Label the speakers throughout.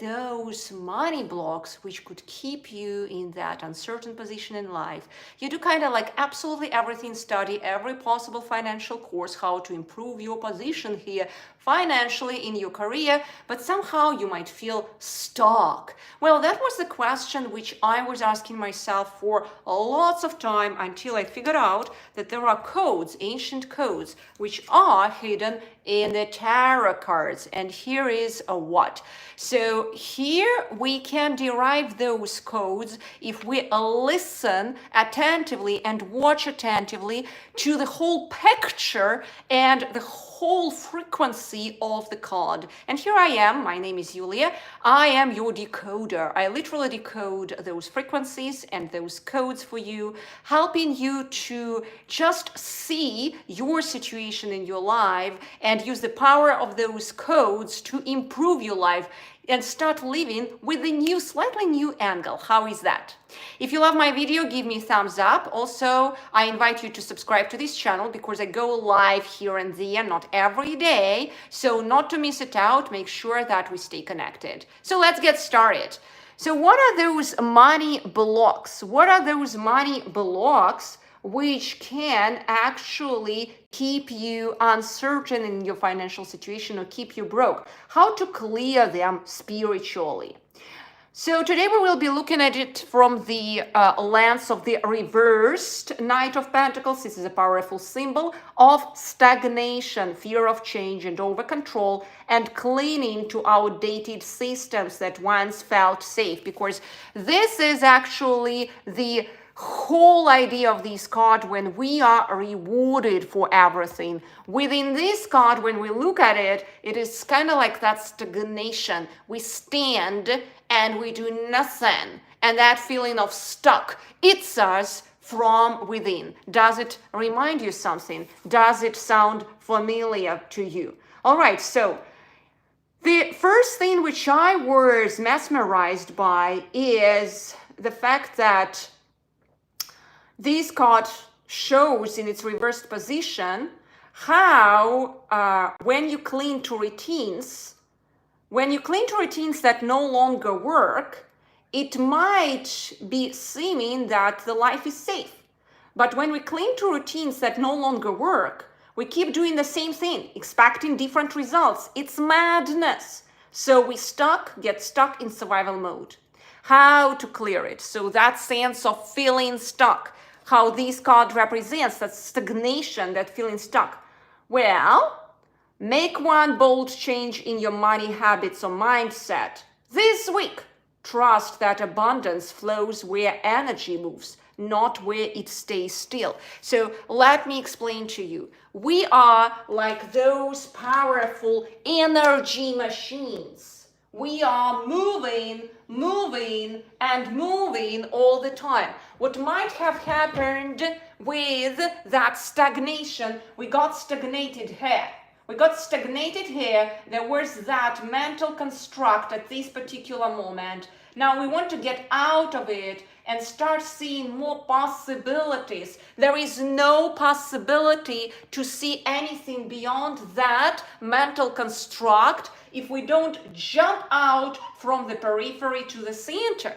Speaker 1: those money blocks which could keep you in that uncertain position in life. You do kind of like absolutely everything, study every possible financial course, how to improve your position here financially in your career, but somehow you might feel stuck. Well, that was the question which I was asking myself for lots of time until I figured out that there are codes, ancient codes, which are hidden in the tarot cards. And here is a what. So here we can derive those codes if we listen attentively and watch attentively to the whole picture and the whole frequency of the card. And here I am, my name is Yulia, I am your decoder. I literally decode those frequencies and those codes for you, helping you to just see your situation in your life and use the power of those codes to improve your life and start living with a new, slightly new angle. How is that? If you love my video, give me a thumbs up. Also, I invite you to subscribe to this channel because I go live here and there, not every day. So not to miss it out, make sure that we stay connected. So let's get started. So what are those money blocks? What are those money blocks which can actually keep you uncertain in your financial situation or keep you broke? How to clear them spiritually? So today we will be looking at it from the lens of the reversed Knight of Pentacles. This is a powerful symbol of stagnation, fear of change and over control, and clinging to outdated systems that once felt safe, because this is actually the whole idea of this card when we are rewarded for everything. Within this card, when we look at it, it is kind of like that stagnation. We stand and we do nothing. And that feeling of stuck, it's us from within. Does it remind you something? Does it sound familiar to you? All right, so the first thing which I was mesmerized by is the fact that this card shows in its reversed position how when you cling to routines, that no longer work, it might be seeming that the life is safe. But when we cling to routines that no longer work, we keep doing the same thing, expecting different results. It's madness. So we get stuck in survival mode. How to clear it? So that sense of feeling stuck, how this card represents that stagnation, that feeling stuck. Well, make one bold change in your money habits or mindset. This week, trust that abundance flows where energy moves, not where it stays still. So let me explain to you. We are like those powerful energy machines. We are moving and moving all the time. What might have happened with that stagnation, we got stagnated here. There was that mental construct at this particular moment. Now we want to get out of it and start seeing more possibilities. There is no possibility to see anything beyond that mental construct if we don't jump out from the periphery to the center.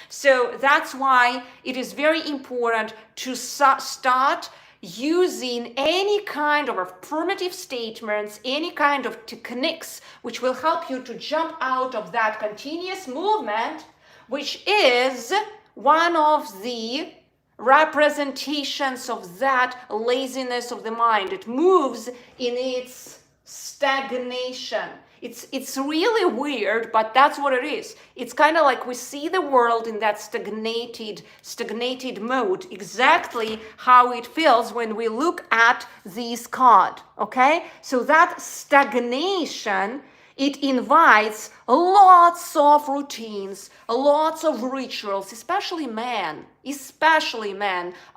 Speaker 1: So that's why it is very important to start using any kind of affirmative statements, any kind of techniques which will help you to jump out of that continuous movement, which is one of the representations of that laziness of the mind. It moves in its stagnation. It's really weird, but that's what it is. It's kind of like we see the world in that stagnated mode, exactly how it feels when we look at this card, okay? So that stagnation, it invites lots of routines, lots of rituals, especially men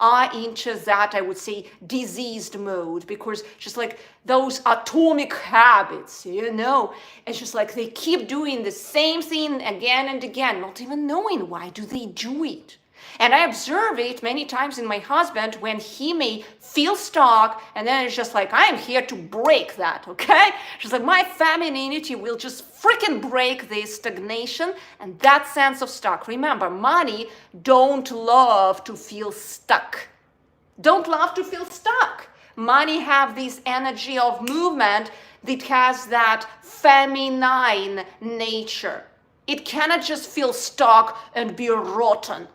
Speaker 1: are into that, I would say, diseased mode, because just like those atomic habits, it's just like they keep doing the same thing again and again, not even knowing why do they do it. And I observe it many times in my husband when he may feel stuck, and then it's just like, I'm here to break that, okay? She's like, my femininity will just freaking break this stagnation and that sense of stuck. Remember, money don't love to feel stuck. Don't love to feel stuck. Money have this energy of movement that has that feminine nature. It cannot just feel stuck and be rotten.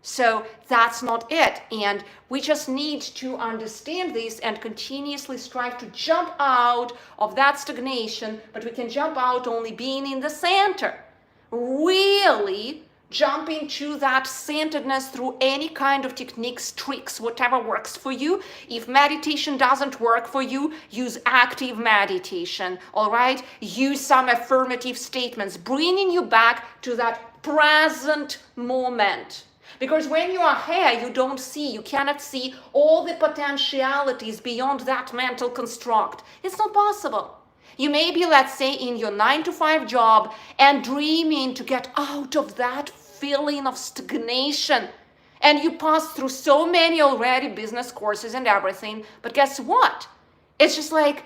Speaker 1: So that's not it. And we just need to understand this and continuously strive to jump out of that stagnation, but we can jump out only being in the center. Really jump into that centeredness through any kind of techniques, tricks, whatever works for you. If meditation doesn't work for you, use active meditation, all right? Use some affirmative statements, bringing you back to that present moment. Because when you are here, you don't see, you cannot see all the potentialities beyond that mental construct. It's not possible. You may be, let's say, in your 9-to-5 job and dreaming to get out of that feeling of stagnation. And you pass through so many already business courses and everything. But guess what? It's just like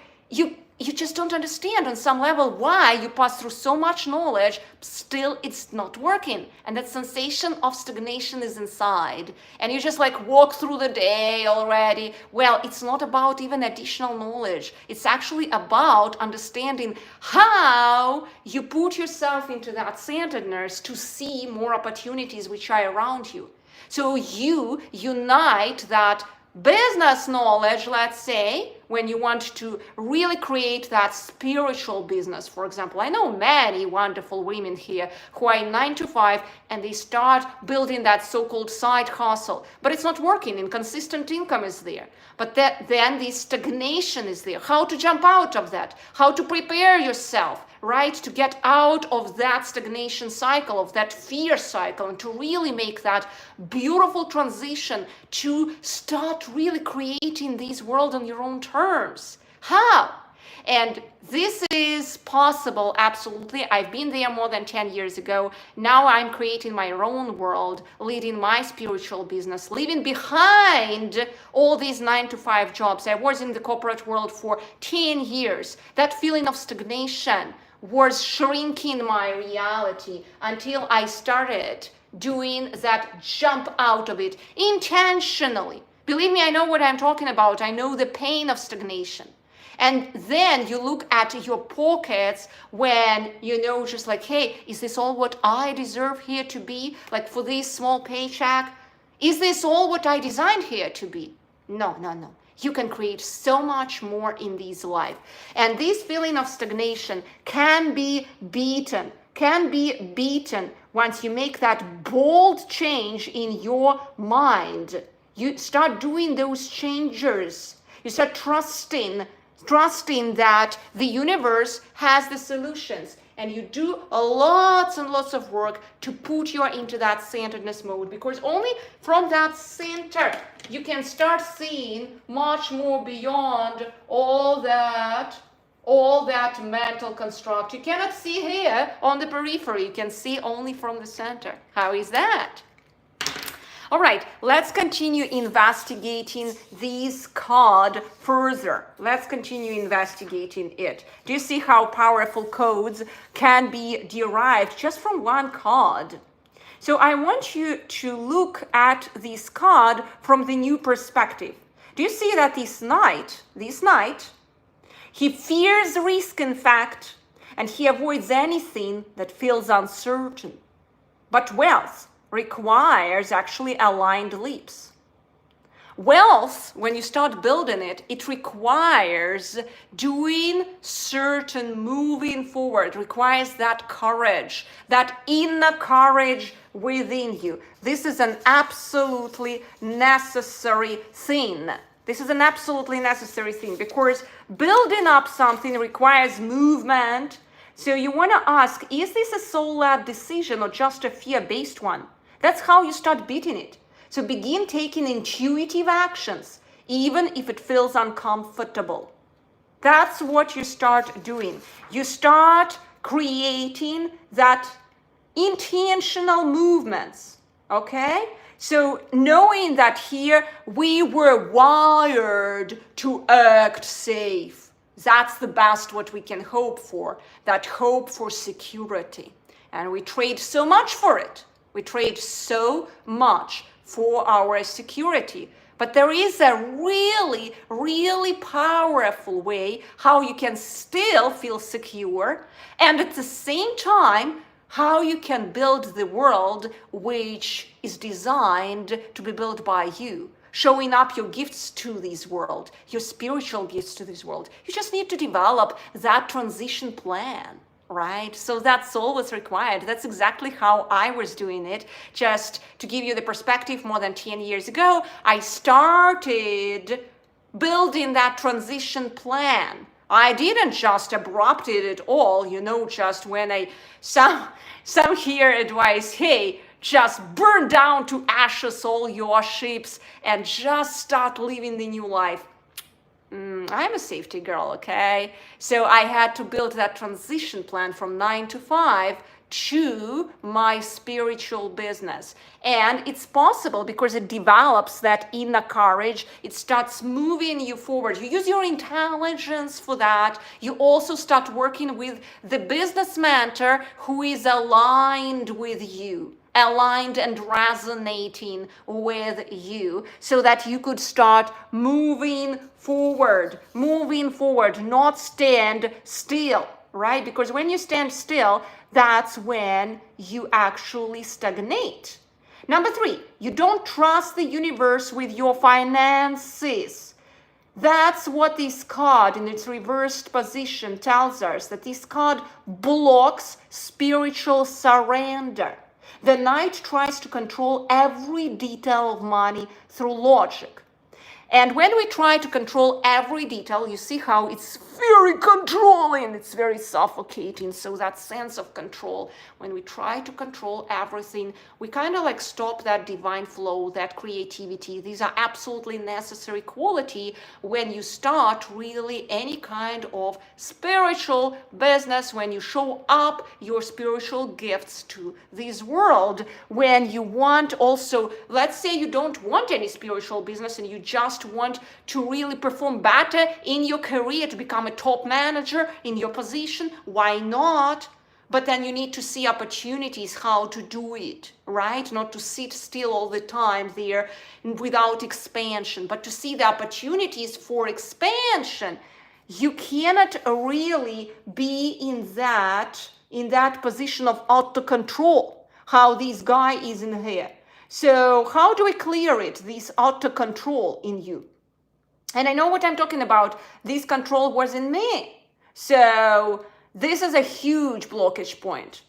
Speaker 1: you just don't understand on some level why you pass through so much knowledge, still it's not working. And that sensation of stagnation is inside. And you just like walk through the day already. Well, it's not about even additional knowledge. It's actually about understanding how you put yourself into that centeredness to see more opportunities which are around you. So you unite that business knowledge, let's say, when you want to really create that spiritual business. For example, I know many wonderful women here who are in 9-to-5 and they start building that so-called side hustle, but it's not working. Inconsistent income is there, but then the stagnation is there. How to jump out of that? How to prepare yourself, right, to get out of that stagnation cycle, of that fear cycle, and to really make that beautiful transition to start really creating this world on your own terms. How? And this is possible, absolutely. I've been there more than 10 years ago. Now I'm creating my own world, leading my spiritual business, leaving behind all these 9-to-5 jobs. I was in the corporate world for 10 years. That feeling of stagnation was shrinking my reality until I started doing that jump out of it intentionally. Believe me, I know what I'm talking about. I know the pain of stagnation. And then you look at your pockets when, just like, hey, is this all what I deserve here to be? Like for this small paycheck? Is this all what I designed here to be? No. You can create so much more in this life. And this feeling of stagnation can be beaten once you make that bold change in your mind. You start doing those changes. You start trusting that the universe has the solutions. And you do lots and lots of work to put you into that centeredness mode, because only from that center you can start seeing much more beyond all that mental construct. You cannot see here on the periphery. You can see only from the center. How is that? All right, let's continue investigating this card further. Let's continue investigating it. Do you see how powerful codes can be derived just from one card? So I want you to look at this card from the new perspective. Do you see that this knight, he fears risk, in fact, and he avoids anything that feels uncertain. But wealth requires actually aligned leaps. Wealth, when you start building it, it requires doing certain moving forward, requires that courage, that inner courage within you. This is an absolutely necessary thing. Because building up something requires movement. So you want to ask, is this a soul-led decision or just a fear-based one? That's how you start beating it. So begin taking intuitive actions, even if it feels uncomfortable. That's what you start doing. You start creating that intentional movements. Okay? So knowing that here we were wired to act safe. That's the best what we can hope for, that hope for security. And we trade so much for it. We trade so much for our security. But there is a really, really powerful way how you can still feel secure and at the same time how you can build the world which is designed to be built by you, showing up your gifts to this world, your spiritual gifts to this world. You just need to develop that transition plan, right? So that's all what's required. That's exactly how I was doing it. Just to give you the perspective, more than 10 years ago, I started building that transition plan. I didn't just abrupt it at all, just when some hear advice, hey, just burn down to ashes all your ships and just start living the new life. I'm a safety girl, okay? So I had to build that transition plan from 9 to 5 to my spiritual business. And it's possible because it develops that inner courage. It starts moving you forward. You use your intelligence for that. You also start working with the business mentor who is aligned with you, aligned and resonating with you, so that you could start moving forward, not stand still, right? Because when you stand still, that's when you actually stagnate. Number 3, you don't trust the universe with your finances. That's what this card in its reversed position tells us, that this card blocks spiritual surrender. The Knight tries to control every detail of money through logic. And when we try to control every detail, you see how it's very controlling, it's very suffocating. So that sense of control, when we try to control everything, we kind of like stop that divine flow, that creativity. These are absolutely necessary quality when you start really any kind of spiritual business, when you show up your spiritual gifts to this world, when you want also, let's say you don't want any spiritual business and you just want to really perform better in your career, to become a top manager in your position, why not? But then you need to see opportunities how to do it, right? Not to sit still all the time there without expansion, but to see the opportunities for expansion. You cannot really be in that position of auto control, how this guy is in here. So how do we clear it, this auto control in you? And I know what I'm talking about. This control was in me. So this is a huge blockage point.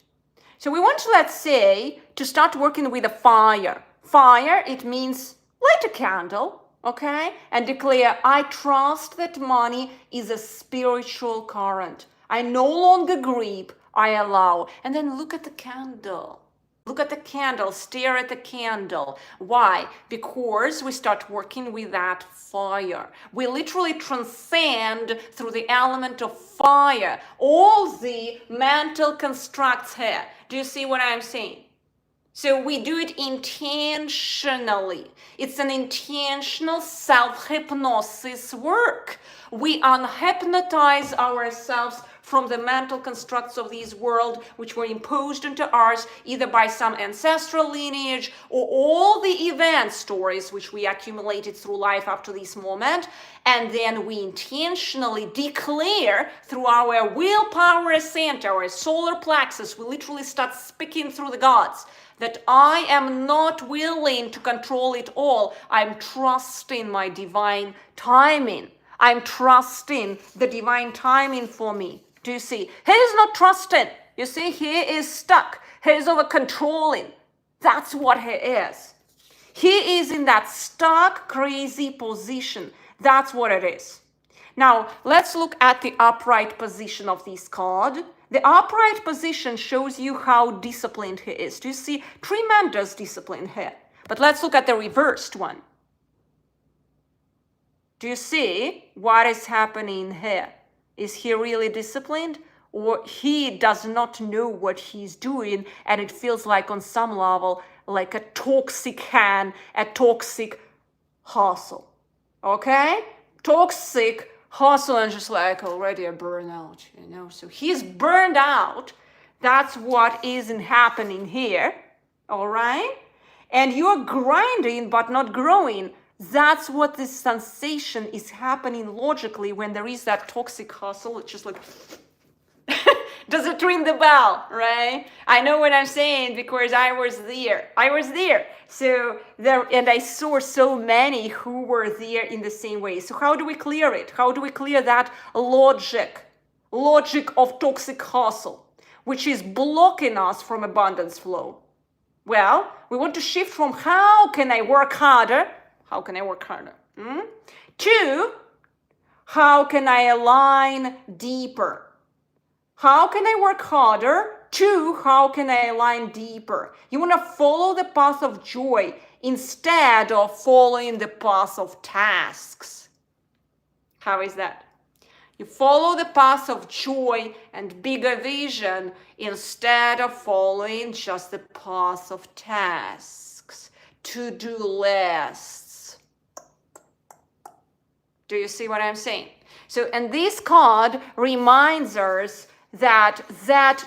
Speaker 1: So we want to, let's say, to start working with a fire. Fire, it means light a candle, okay? And declare, I trust that money is a spiritual current. I no longer grip, I allow. And then look at the candle. Look at the candle, stare at the candle. Why? Because we start working with that fire. We literally transcend through the element of fire all the mental constructs here. Do you see what I'm saying? So we do it intentionally. It's an intentional self-hypnosis work. We unhypnotize ourselves from the mental constructs of this world, which were imposed into ours either by some ancestral lineage or all the event stories which we accumulated through life up to this moment. And then we intentionally declare through our willpower center, our solar plexus, we literally start speaking through the gods, that I am not willing to control it all. I'm trusting my divine timing. I'm trusting the divine timing for me. Do you see? He is not trusting. You see, he is stuck. He is over controlling. That's what he is. He is in that stuck, crazy position. That's what it is. Now, let's look at the upright position of this card. The upright position shows you how disciplined he is. Do you see? Tremendous discipline here. But let's look at the reversed one. Do you see what is happening here? Is he really disciplined or he does not know what he's doing, and it feels like on some level like a toxic hand, a toxic hustle. Okay? Toxic hustle, and just like already a burnout, you know. So he's burned out. That's what isn't happening here. All right? And you're grinding but not growing. That's what this sensation is happening logically when there is that toxic hustle. It's just like, does it ring the bell, right? I know what I'm saying because I was there. So there, and I saw so many who were there in the same way. So how do we clear it? How do we clear that logic of toxic hustle, which is blocking us from abundance flow? Well, we want to shift from how can I work harder? How can I work harder? To how can I align deeper? How can I work harder? To how can I align deeper? You want to follow the path of joy instead of following the path of tasks. How is that? You follow the path of joy and bigger vision instead of following just the path of tasks, to-do lists. Do you see what I'm saying? So, and this card reminds us that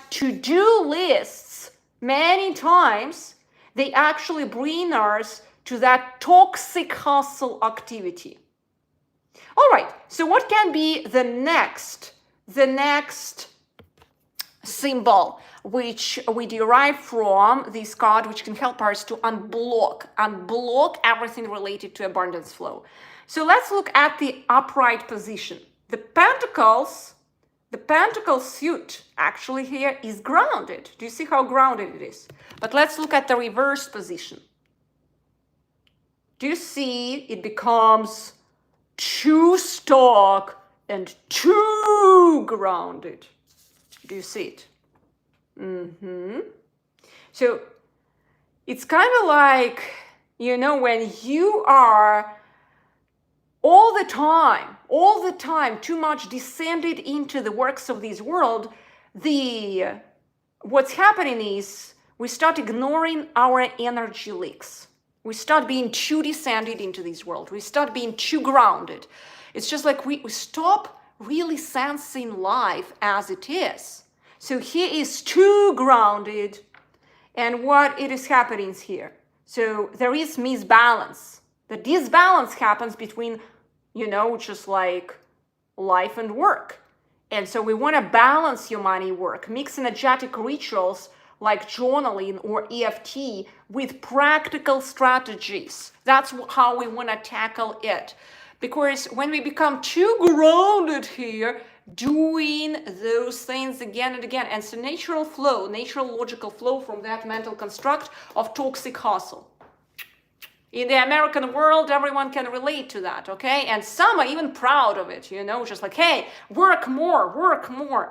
Speaker 1: to-do lists, many times, they actually bring us to that toxic hustle activity. All right, so what can be the next symbol which we derive from this card, which can help us to unblock everything related to abundance flow? So let's look at the upright position. The Pentacle suit actually here is grounded. Do you see how grounded it is? But let's look at the reversed position. Do you see it becomes too stuck and too grounded? Do you see it? So it's kind of like, you know, when you are all the time too much descended into the works of this world, what's happening is we start ignoring our energy leaks. We start being too descended into this world. We start being too grounded. It's just like we stop really sensing life as it is. So he is too grounded, and what it is happening here? So there is misbalance. The disbalance happens between, you know, just like life and work. And so we want to balance your money work, mix energetic rituals like journaling or EFT with practical strategies. That's how we want to tackle it. Because when we become too grounded here, doing those things again and again, and it's a natural logical flow from that mental construct of toxic hustle. In the American world, everyone can relate to that, okay? And some are even proud of it, you know, just like, hey, work more.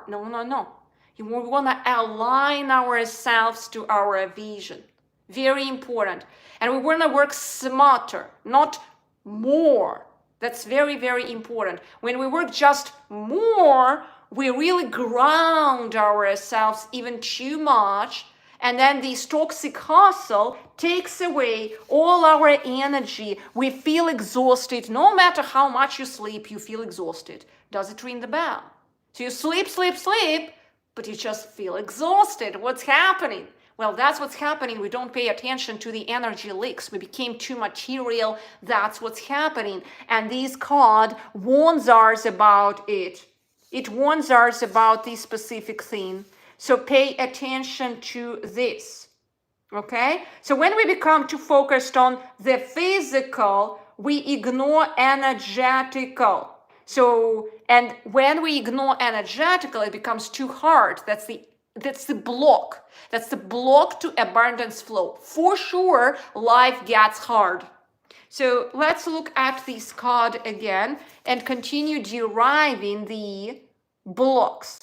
Speaker 1: No. We want to align ourselves to our vision. Very important. And we want to work smarter, not more. That's very, very important. When we work just more, we really ground ourselves even too much. And then this toxic hustle takes away all our energy. We feel exhausted. No matter how much you sleep, you feel exhausted. Does it ring the bell? So you sleep, but you just feel exhausted. What's happening? Well, that's what's happening. We don't pay attention to the energy leaks. We became too material. That's what's happening. And this card warns us about it. It warns us about this specific thing. So pay attention to this, okay? So when we become too focused on the physical, we ignore energetical. So, and when we ignore energetical, it becomes too hard. That's the block. That's the block to abundance flow. For sure, life gets hard. So let's look at this card again and continue deriving the blocks.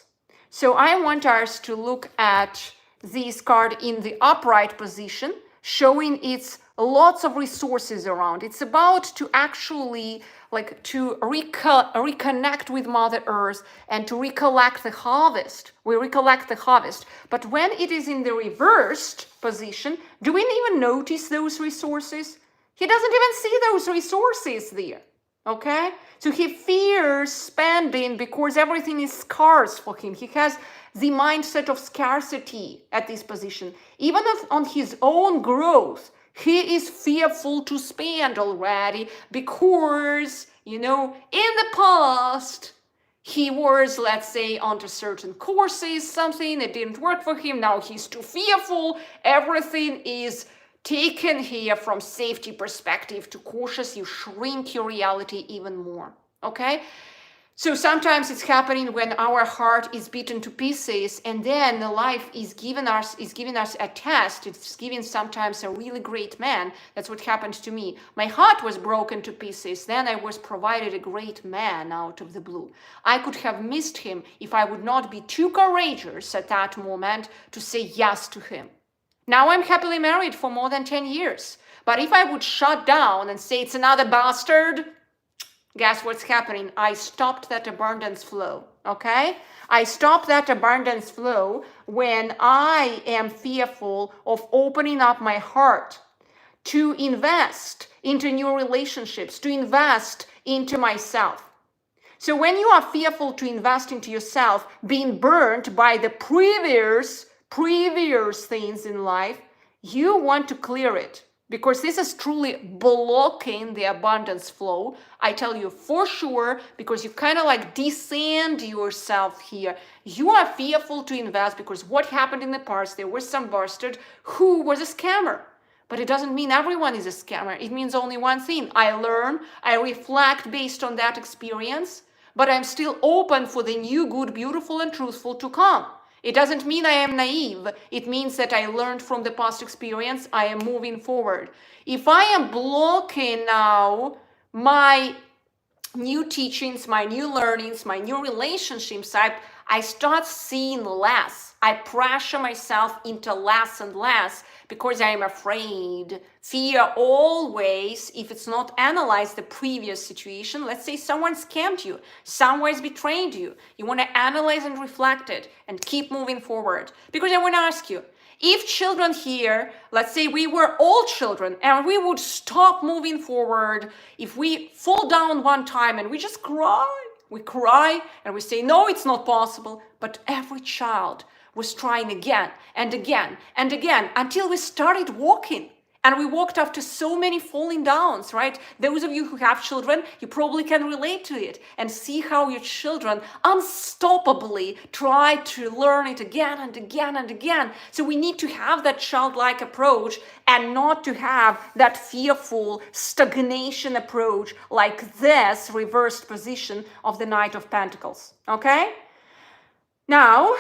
Speaker 1: So I want us to look at this card in the upright position, showing it's lots of resources around. It's about to actually like to reconnect with Mother Earth and to recollect the harvest. We recollect the harvest. But when it is in the reversed position, do we even notice those resources? He doesn't even see those resources there. Okay? So he fears spending because everything is scarce for him. He has the mindset of scarcity at this position. Even if on his own growth, he is fearful to spend already because, you know, in the past, he was, let's say, onto certain courses, something that didn't work for him. Now he's too fearful. Everything is taken here from safety perspective to cautious. You shrink your reality even more. Okay? So sometimes it's happening when our heart is beaten to pieces, and then the life is giving us a test. It's giving sometimes a really great man. That's what happened to me. My heart was broken to pieces. Then I was provided a great man out of the blue. I could have missed him if I would not be too courageous at that moment to say yes to him. Now I'm happily married for more than 10 years. But if I would shut down and say it's another bastard, guess what's happening? I stopped that abundance flow, okay? I stop that abundance flow when I am fearful of opening up my heart to invest into new relationships, to invest into myself. So when you are fearful to invest into yourself, being burnt by the previous things in life, you want to clear it. Because this is truly blocking the abundance flow. I tell you for sure, because you kind of like descend yourself here. You are fearful to invest because what happened in the past, there was some bastard who was a scammer. But it doesn't mean everyone is a scammer. It means only one thing. I learn, I reflect based on that experience, but I'm still open for the new, good, beautiful, and truthful to come. It doesn't mean I am naive. It means that I learned from the past experience. I am moving forward. If I am blocking now my new teachings, my new learnings, my new relationships, I start seeing less. I pressure myself into less and less because I am afraid. Fear always, if it's not analyzed the previous situation, let's say someone scammed you, someone's betrayed you. You want to analyze and reflect it and keep moving forward. Because I want to ask you, if children here, let's say we were all children and we would stop moving forward, if we fall down one time and we just cry, we cry and we say, no, it's not possible. But every child was trying again and again and again until we started walking. And we walked after so many falling downs, right? Those of you who have children, you probably can relate to it and see how your children unstoppably try to learn it again and again and again. So we need to have that childlike approach and not to have that fearful stagnation approach like this reversed position of the Knight of Pentacles, okay? Now,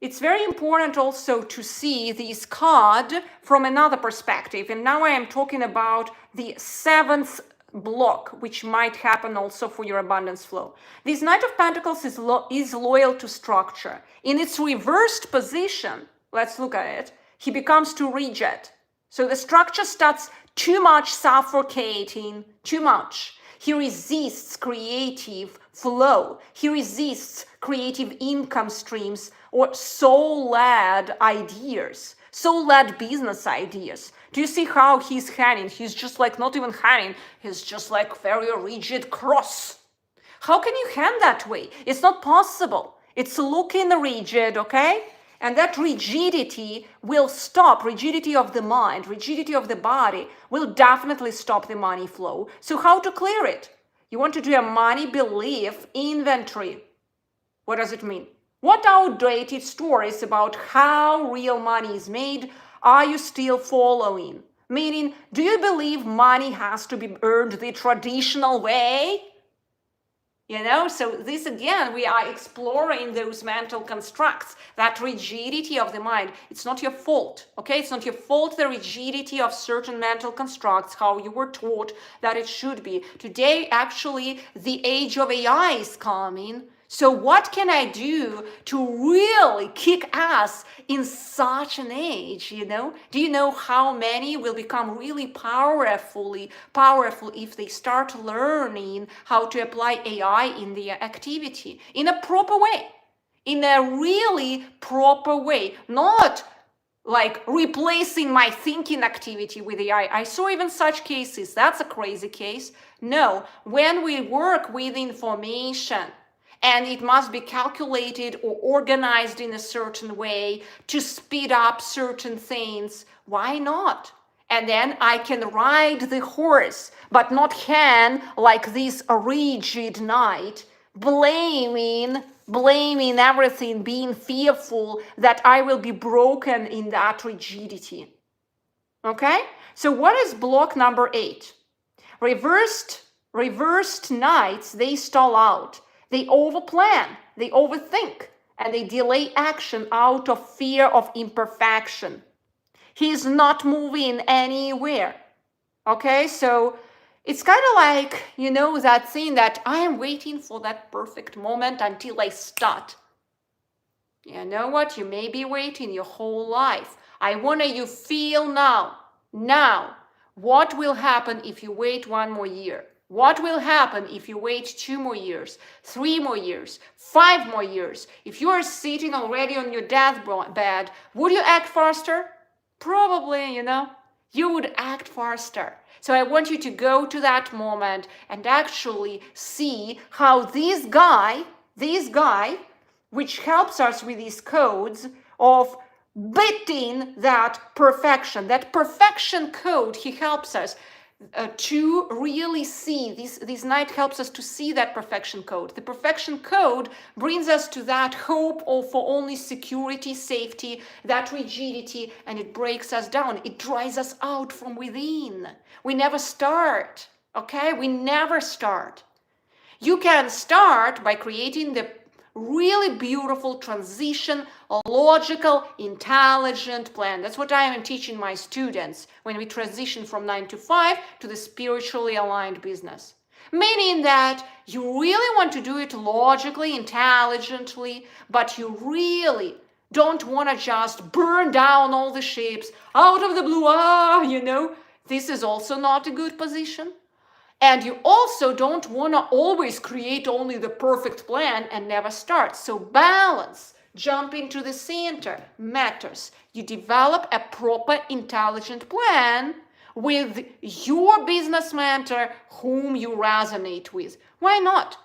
Speaker 1: it's very important also to see this card from another perspective. And now I am talking about the seventh block, which might happen also for your abundance flow. This Knight of Pentacles is loyal to structure. In its reversed position, let's look at it, he becomes too rigid. So the structure starts too much suffocating, too much. He resists creative flow. He resists creative income streams or soul-led ideas, soul-led business ideas. Do you see how he's hanging? He's just like not even hanging. He's just like very rigid cross. How can you hang that way? It's not possible. It's looking rigid, okay? And that rigidity will stop, rigidity of the mind, rigidity of the body will definitely stop the money flow. So how to clear it? You want to do a money belief inventory. What does it mean? What outdated stories about how real money is made are you still following? Meaning, do you believe money has to be earned the traditional way? You know, so this again, we are exploring those mental constructs, that rigidity of the mind. It's not your fault, okay? It's not your fault, the rigidity of certain mental constructs, how you were taught that it should be. Today, actually, the age of AI is coming. So what can I do to really kick ass in such an age, you know? Do you know how many will become really powerful if they start learning how to apply AI in their activity in a proper way, in a really proper way, not like replacing my thinking activity with AI. I saw even such cases. That's a crazy case. No, when we work with information, and it must be calculated or organized in a certain way to speed up certain things, why not? And then I can ride the horse, but not can like this rigid knight, blaming everything, being fearful that I will be broken in that rigidity. Okay? So what is block number 8? Reversed knights, they stall out. They overplan, they overthink, and they delay action out of fear of imperfection. He's not moving anywhere. Okay, so it's kind of like, you know, that thing that I am waiting for that perfect moment until I start. You know what? You may be waiting your whole life. I want you feel now, what will happen if you wait 1 more year? What will happen if you wait 2 more years, 3 more years, 5 more years? If you are sitting already on your deathbed, would you act faster? Probably, you know, you would act faster. So I want you to go to that moment and actually see how this guy, which helps us with these codes of beating that perfection code, he helps us to really see, this knight helps us to see that perfection code. The perfection code brings us to that hope for only security, safety, that rigidity, and it breaks us down. It dries us out from within. We never start, okay? We never start. You can start by creating the really beautiful transition, a logical, intelligent plan. That's what I am teaching my students when we transition from 9 to 5 to the spiritually aligned business. Meaning that you really want to do it logically, intelligently, but you really don't want to just burn down all the ships out of the blue, you know. This is also not a good position. And you also don't want to always create only the perfect plan and never start. So balance, jump into the center matters. You develop a proper, intelligent plan with your business mentor whom you resonate with. Why not?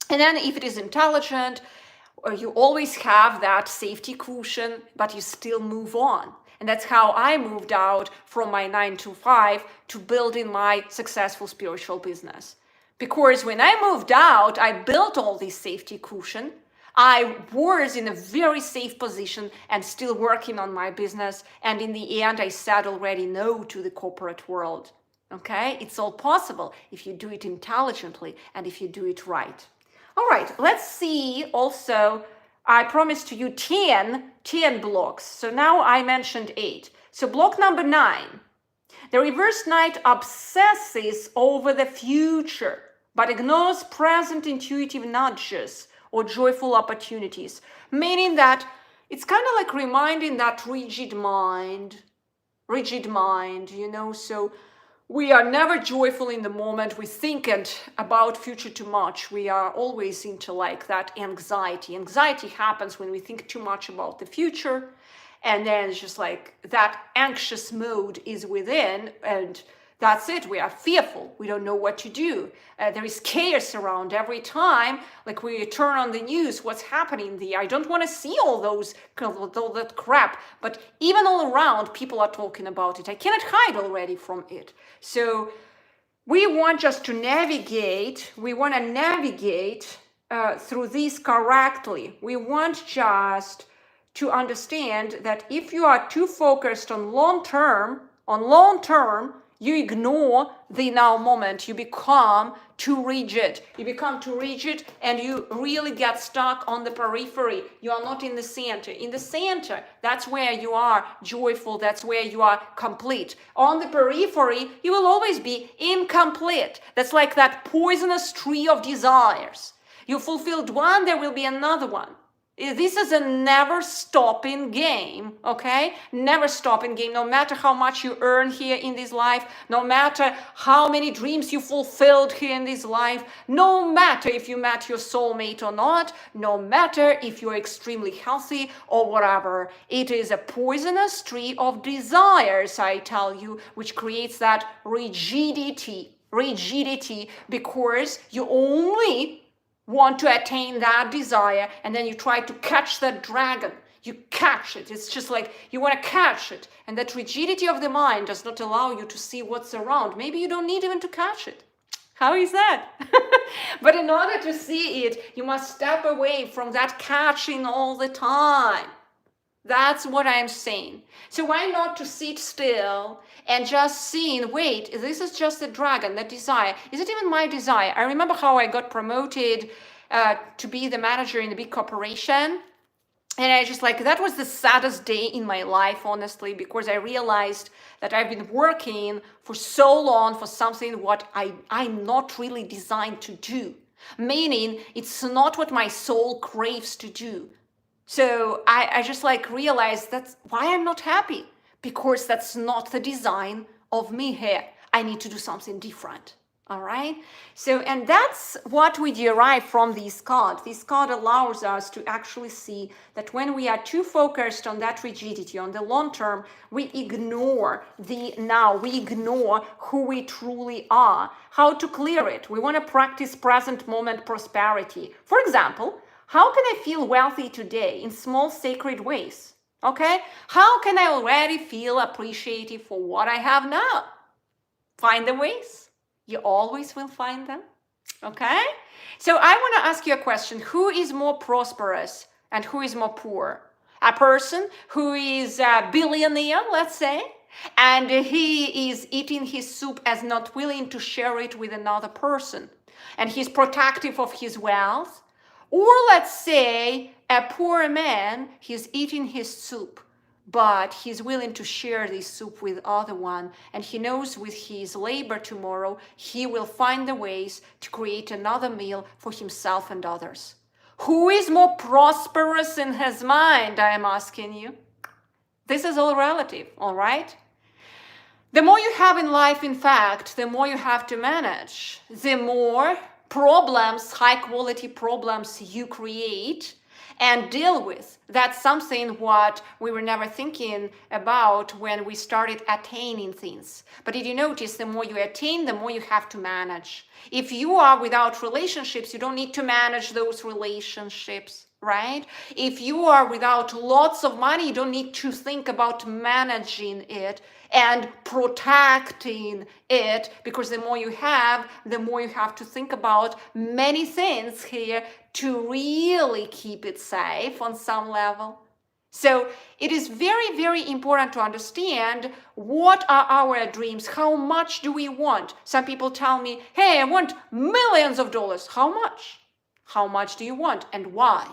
Speaker 1: And then if it is intelligent, you always have that safety cushion, but you still move on. And that's how I moved out from my 9 to 5 to building my successful spiritual business. Because when I moved out, I built all this safety cushion. I was in a very safe position and still working on my business. And in the end, I said already no to the corporate world. Okay? It's all possible if you do it intelligently and if you do it right. All right, let's see also, I promised you 10 blocks. So now I mentioned 8. So block number 9. The reverse knight obsesses over the future, but ignores present intuitive nudges or joyful opportunities. Meaning that it's kind of like reminding that rigid mind, you know, so we are never joyful in the moment. We think about future too much. We are always into like that anxiety. Anxiety happens when we think too much about the future. And then it's just like that anxious mode is within, and that's it. We are fearful. We don't know what to do. There is chaos around every time. Like we turn on the news, what's happening there? I don't want to see all that crap. But even all around, people are talking about it. I cannot hide already from it. So we want just to navigate. We want to navigate through this correctly. We want just to understand that if you are too focused on long term, you ignore the now moment. You become too rigid. And you really get stuck on the periphery. You are not in the center. In the center, that's where you are joyful. That's where you are complete. On the periphery, you will always be incomplete. That's like that poisonous tree of desires. You fulfilled one, there will be another one. This is a never stopping game, okay? Never stopping game, no matter how much you earn here in this life, no matter how many dreams you fulfilled here in this life, no matter if you met your soulmate or not, no matter if you're extremely healthy or whatever. It is a poisonous tree of desires, I tell you, which creates that rigidity, because you only want to attain that desire, and then you try to catch that dragon. You catch it. It's just like you want to catch it, and that rigidity of the mind does not allow you to see what's around. Maybe you don't need even to catch it. How is that? But in order to see it, you must step away from that catching all the time. That's what I'm saying. So why not to sit still and just seeing, wait, this is just a dragon, that desire. Is it even my desire? I remember how I got promoted to be the manager in a big corporation. And I just like, that was the saddest day in my life, honestly, because I realized that I've been working for so long for something what I'm not really designed to do. Meaning it's not what my soul craves to do. So I just like realized that's why I'm not happy, because that's not the design of me here. I need to do something different. All right. So, and that's what we derive from this card. This card allows us to actually see that when we are too focused on that rigidity, on the long term, we ignore the now, we ignore who we truly are. How to clear it? We want to practice present moment prosperity. For example, how can I feel wealthy today in small sacred ways? Okay? How can I already feel appreciative for what I have now? Find the ways. You always will find them. Okay? So I want to ask you a question. Who is more prosperous and who is more poor? A person who is a billionaire, let's say, and he is eating his soup as not willing to share it with another person, and he's protective of his wealth. Or let's say a poor man, he's eating his soup, but he's willing to share this soup with other one, and he knows with his labor tomorrow, he will find the ways to create another meal for himself and others. Who is more prosperous in his mind, I am asking you? This is all relative, all right? The more you have in life, in fact, the more you have to manage, the more problems, high quality problems you create and deal with. That's something what we were never thinking about when we started attaining things. But did you notice the more you attain, the more you have to manage? If you are without relationships, you don't need to manage those relationships, right? If you are without lots of money, you don't need to think about managing it and protecting it, because the more you have, the more you have to think about many things here to really keep it safe on some level. So it is very, very important to understand what are our dreams, how much do we want? Some people tell me, hey, I want millions of dollars. How much? How much do you want and why?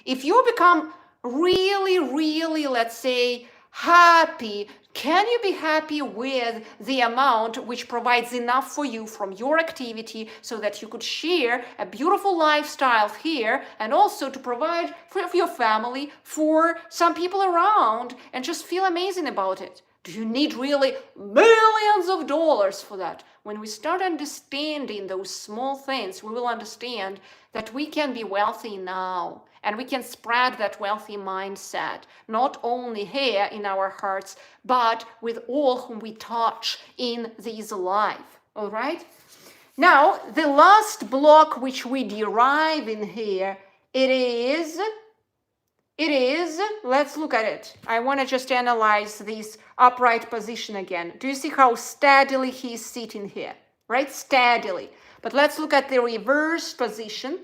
Speaker 1: If you become really, really, let's say, happy, can you be happy with the amount which provides enough for you from your activity so that you could share a beautiful lifestyle here and also to provide for your family, for some people around, and just feel amazing about it? Do you need really millions of dollars for that? When we start understanding those small things, we will understand that we can be wealthy now. And we can spread that wealthy mindset, not only here in our hearts, but with all whom we touch in this life. All right? Now, the last block which we derive in here, it is, let's look at it. I want to just analyze this upright position again. Do you see how steadily he's sitting here? Right? Steadily. But let's look at the reverse position.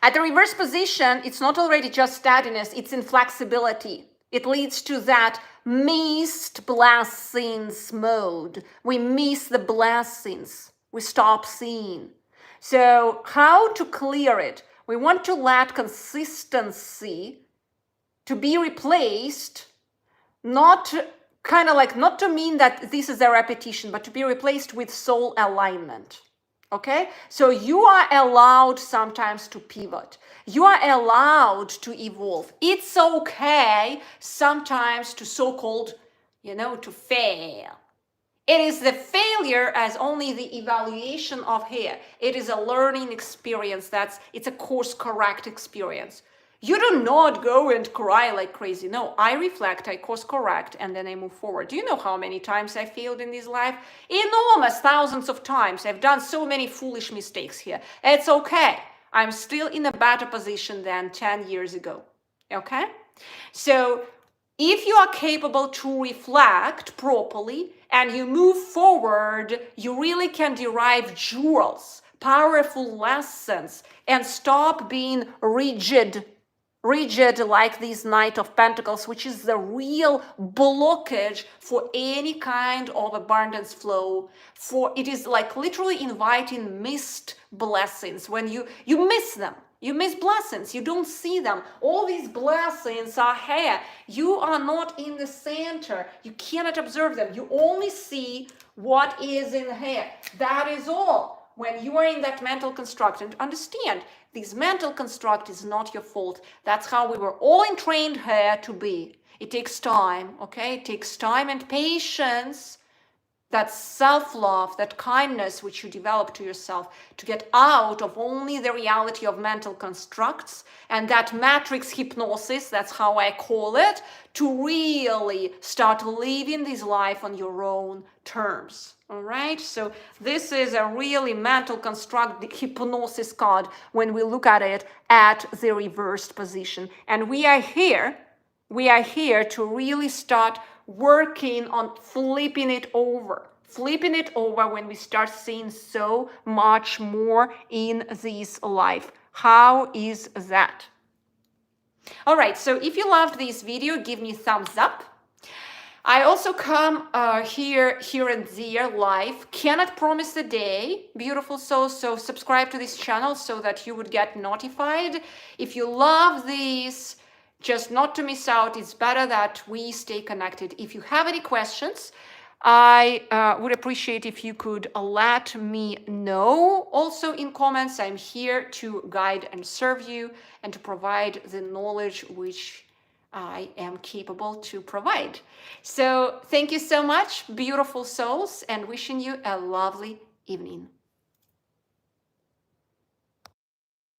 Speaker 1: At the reverse position, it's not already just steadiness, it's inflexibility. It leads to that missed blessings mode. We miss the blessings. We stop seeing. So how to clear it? We want to let consistency to be replaced, not to mean that this is a repetition, but to be replaced with soul alignment. Okay, so you are allowed sometimes to pivot. You are allowed to evolve. It's okay sometimes to so-called, to fail. It is the failure as only the evaluation of here. It is a learning experience. It's a course correct experience. You do not go and cry like crazy. No, I reflect, I course correct, and then I move forward. Do you know how many times I failed in this life? Enormous, thousands of times. I've done so many foolish mistakes here. It's okay. I'm still in a better position than 10 years ago. Okay? So if you are capable to reflect properly and you move forward, you really can derive jewels, powerful lessons, and stop being rigid like this Knight of Pentacles, which is the real blockage for any kind of abundance flow. For it is like literally inviting missed blessings. When you miss them, you miss blessings, you don't see them. All these blessings are here. You are not in the center. You cannot observe them. You only see what is in here. That is all. When you are in that mental construct, and understand, this mental construct is not your fault. That's how we were all entrained here to be. It takes time, okay? It takes time and patience, that self-love, that kindness which you develop to yourself, to get out of only the reality of mental constructs and that matrix hypnosis, that's how I call it, to really start living this life on your own terms. All right, so this is a really mental construct, the hypnosis card, when we look at it at the reversed position. And we are here to really start working on flipping it over when we start seeing so much more in this life. How is that? All right, so if you loved this video, give me thumbs up. I also come here and there live. Cannot promise a day, beautiful souls, so subscribe to this channel so that you would get notified. If you love this, just not to miss out, it's better that we stay connected. If you have any questions, I would appreciate if you could let me know also in comments. I'm here to guide and serve you and to provide the knowledge which I am capable to provide. So thank you so much, beautiful souls, and wishing you a lovely evening.